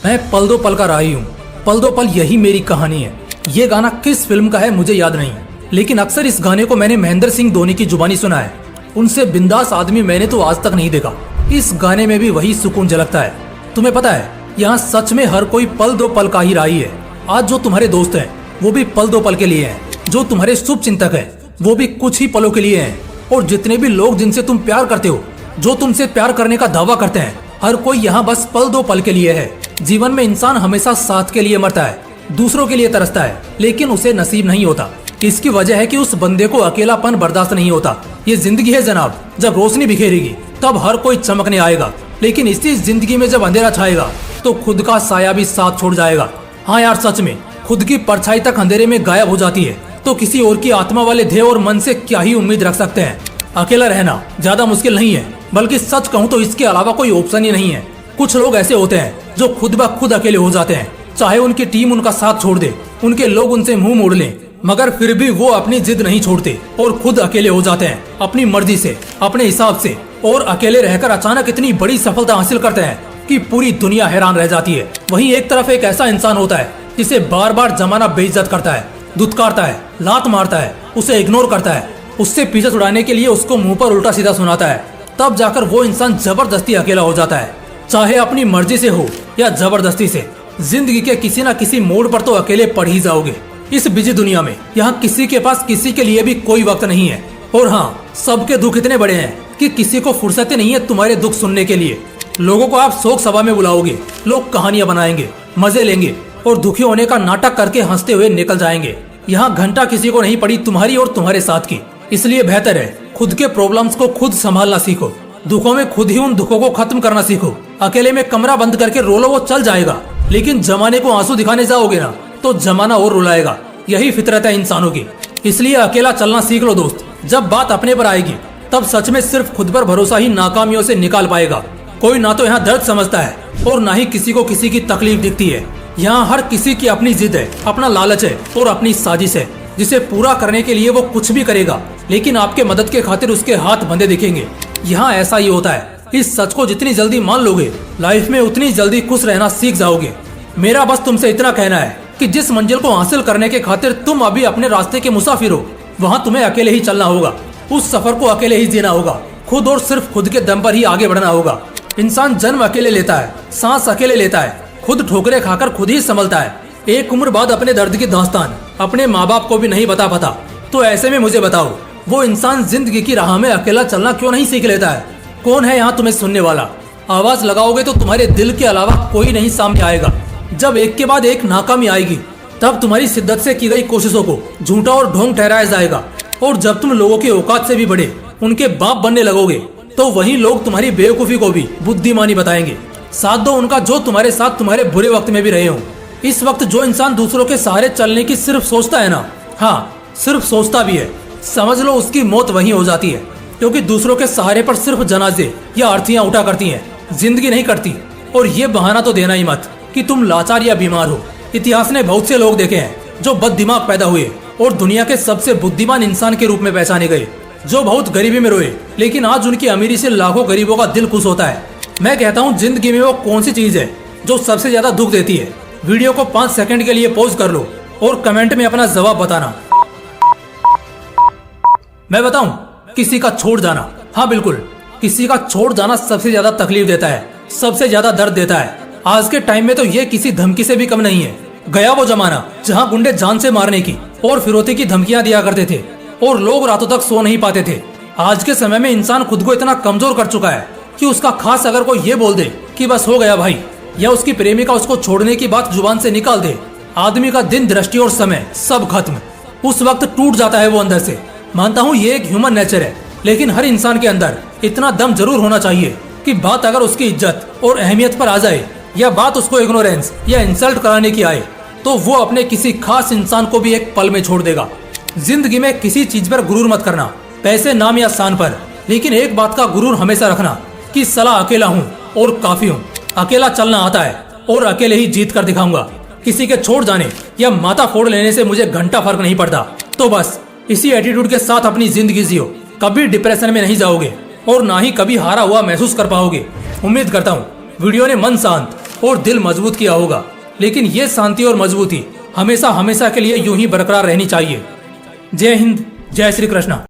मैं पल दो पल का राही हूँ, पल दो पल यही मेरी कहानी है। ये गाना किस फिल्म का है मुझे याद नहीं, लेकिन अक्सर इस गाने को मैंने महेंद्र सिंह धोनी की जुबानी सुना है। उनसे बिंदास आदमी मैंने तो आज तक नहीं देखा। इस गाने में भी वही सुकून झलकता है। तुम्हें पता है, यहाँ सच में हर कोई पल दो पल का ही राही है। आज जो तुम्हारे दोस्त हैं वो भी पल दो पल के लिए हैं, जो तुम्हारे शुभ चिंतक हैं वो भी कुछ ही पलों के लिए हैं, और जितने भी लोग जिनसे तुम प्यार करते हो, जो तुमसे प्यार करने का दावा करते हैं, हर कोई यहाँ बस पल दो पल के लिए है। जीवन में इंसान हमेशा साथ के लिए मरता है, दूसरों के लिए तरसता है, लेकिन उसे नसीब नहीं होता। इसकी वजह है कि उस बंदे को अकेलापन बर्दाश्त नहीं होता। ये जिंदगी है जनाब, जब रोशनी बिखेरेगी तब हर कोई चमकने आएगा, लेकिन इसी जिंदगी में जब अंधेरा छाएगा तो खुद का साया भी साथ छोड़ जाएगा। हाँ यार, सच में खुद की परछाई तक अंधेरे में गायब हो जाती है तो किसी और की आत्मा वाले ध्येय और मन से क्या ही उम्मीद रख सकते हैं। अकेला रहना ज्यादा मुश्किल नहीं है, बल्कि सच कहूँ तो इसके अलावा कोई ऑप्शन ही नहीं है। कुछ लोग ऐसे होते हैं जो खुद ब खुद अकेले हो जाते हैं, चाहे उनकी टीम उनका साथ छोड़ दे, उनके लोग उनसे मुंह मोड़ लें, मगर फिर भी वो अपनी जिद नहीं छोड़ते और खुद अकेले हो जाते हैं अपनी मर्जी से, अपने हिसाब से, और अकेले रहकर अचानक इतनी बड़ी सफलता हासिल करते हैं कि पूरी दुनिया हैरान रह जाती है। वहीं एक तरफ एक ऐसा इंसान होता है जिसे बार बार जमाना बेइज्जत करता है, दुत्कारता है, लात मारता है, उसे इग्नोर करता है, उससे पीछे छुड़ाने के लिए उसको मुंह पर उल्टा सीधा सुनाता है। तब जाकर वो इंसान जबरदस्ती अकेला हो जाता है, चाहे अपनी मर्जी से हो या जबरदस्ती से। जिंदगी के किसी न किसी मोड़ पर तो अकेले पड़ ही जाओगे। इस बिजी दुनिया में यहाँ किसी के पास किसी के लिए भी कोई वक्त नहीं है। और हाँ, सबके दुख इतने बड़े हैं कि किसी को फुर्सत नहीं है तुम्हारे दुख सुनने के लिए। लोगों को आप शोक सभा में बुलाओगे, लोग कहानियां बनाएंगे, मजे लेंगे और दुखी होने का नाटक करके हंसते हुए निकल जाएंगे। यहाँ घंटा किसी को नहीं पड़ी तुम्हारी और तुम्हारे साथ की। इसलिए बेहतर है खुद के प्रॉब्लम्स को खुद संभालना सीखो, दुखों में खुद ही उन दुखों को खत्म करना सीखो। अकेले में कमरा बंद करके रो लो वो चल जाएगा, लेकिन जमाने को आंसू दिखाने जाओगे ना तो जमाना और रुलाएगा। यही फितरत है इंसानों की। इसलिए अकेला चलना सीख लो दोस्त। जब बात अपने पर आएगी तब सच में सिर्फ खुद पर भरोसा ही नाकामियों से निकाल पाएगा। कोई ना तो यहाँ दर्द समझता है और ना ही किसी को किसी की तकलीफ दिखती है। यहाँ हर किसी की अपनी जिद है, अपना लालच है और अपनी साजिश है, जिसे पूरा करने के लिए वो कुछ भी करेगा, लेकिन आपके मदद के खातिर उसके हाथ बंधे दिखेंगे। यहाँ ऐसा ही होता है। इस सच को जितनी जल्दी मान लोगे, लाइफ में उतनी जल्दी खुश रहना सीख जाओगे। मेरा बस तुमसे इतना कहना है कि जिस मंजिल को हासिल करने के खातिर तुम अभी अपने रास्ते के मुसाफिर हो, वहाँ तुम्हें अकेले ही चलना होगा। उस सफर को अकेले ही जीना होगा, खुद और सिर्फ खुद के दम पर ही आगे बढ़ना होगा। इंसान जन्म अकेले लेता है, सांस अकेले लेता है, खुद ठोकरे खाकर खुद ही संभलता है। एक उम्र बाद अपने दर्द की दास्तान अपने माँ बाप को भी नहीं बता पाता। तो ऐसे में मुझे बताओ, वो इंसान जिंदगी की राह में अकेला चलना क्यों नहीं सीख लेता है? कौन है यहाँ तुम्हें सुनने वाला? आवाज लगाओगे तो तुम्हारे दिल के अलावा कोई नहीं सामने आएगा। जब एक के बाद एक नाकामी आएगी तब तुम्हारी शिद्दत से की गई कोशिशों को झूठा और ढोंग ठहराया जाएगा। और जब तुम लोगों की औकात से भी बड़े उनके बाप बनने लगोगे तो वही लोग तुम्हारी बेवकूफी को भी बुद्धिमानी बताएंगे। साथ दो उनका जो तुम्हारे साथ तुम्हारे बुरे वक्त में भी रहे हो। इस वक्त जो इंसान दूसरों के सहारे चलने की सिर्फ सोचता है ना, हाँ सिर्फ सोचता भी है, समझ लो उसकी मौत वहीं हो जाती है। क्योंकि दूसरों के सहारे पर सिर्फ जनाजे या अर्थियां उठा करती हैं, जिंदगी नहीं करती। और ये बहाना तो देना ही मत कि तुम लाचार या बीमार हो। इतिहास ने बहुत से लोग देखे हैं जो बद दिमाग पैदा हुए और दुनिया के सबसे बुद्धिमान इंसान के रूप में पहचाने गए, जो बहुत गरीबी में रोए, लेकिन आज उनकी अमीरी से लाखों गरीबों का दिल खुश होता है। मैं कहता हूँ, जिंदगी में वो कौन सी चीज है जो सबसे ज्यादा दुख देती है? वीडियो को 5 सेकंड के लिए पॉज कर लो और कमेंट में अपना जवाब बताना। मैं बताऊं, किसी का छोड़ जाना। हाँ बिल्कुल, किसी का छोड़ जाना सबसे ज्यादा तकलीफ देता है, सबसे ज्यादा दर्द देता है। आज के टाइम में तो ये किसी धमकी से भी कम नहीं है। गया वो जमाना जहाँ गुंडे जान से मारने की और फिरौती की धमकियां दिया करते थे और लोग रातों तक सो नहीं पाते थे। आज के समय में इंसान खुद को इतना कमजोर कर चुका है कि उसका खास अगर कोई ये बोल दे कि बस हो गया भाई, या उसकी प्रेमिका उसको छोड़ने की बात जुबान से निकाल दे, आदमी का दिन, दृष्टि और समय सब खत्म। उस वक्त टूट जाता है वो अंदर से। मानता हूँ ये एक ह्यूमन नेचर है, लेकिन हर इंसान के अंदर इतना दम जरूर होना चाहिए कि बात अगर उसकी इज्जत और अहमियत पर आ जाए, या बात उसको इग्नोरेंस या इंसल्ट कराने की आए, तो वो अपने किसी खास इंसान को भी एक पल में छोड़ देगा। जिंदगी में किसी चीज पर गुरूर मत करना, पैसे, नाम या शान पर, लेकिन एक बात का गुरूर हमेशा रखना कि सलाह अकेला हूँ और काफी हूँ। अकेला चलना आता है और अकेले ही जीत कर दिखाऊंगा। किसी के छोड़ जाने या माथा फोड़ लेने से मुझे घंटा फर्क नहीं पड़ता। तो बस इसी एटीट्यूड के साथ अपनी जिंदगी जियो, कभी डिप्रेशन में नहीं जाओगे और ना ही कभी हारा हुआ महसूस कर पाओगे। उम्मीद करता हूँ वीडियो ने मन शांत और दिल मजबूत किया होगा, लेकिन ये शांति और मजबूती हमेशा हमेशा के लिए यूं ही बरकरार रहनी चाहिए। जय हिंद, जय श्री कृष्णा।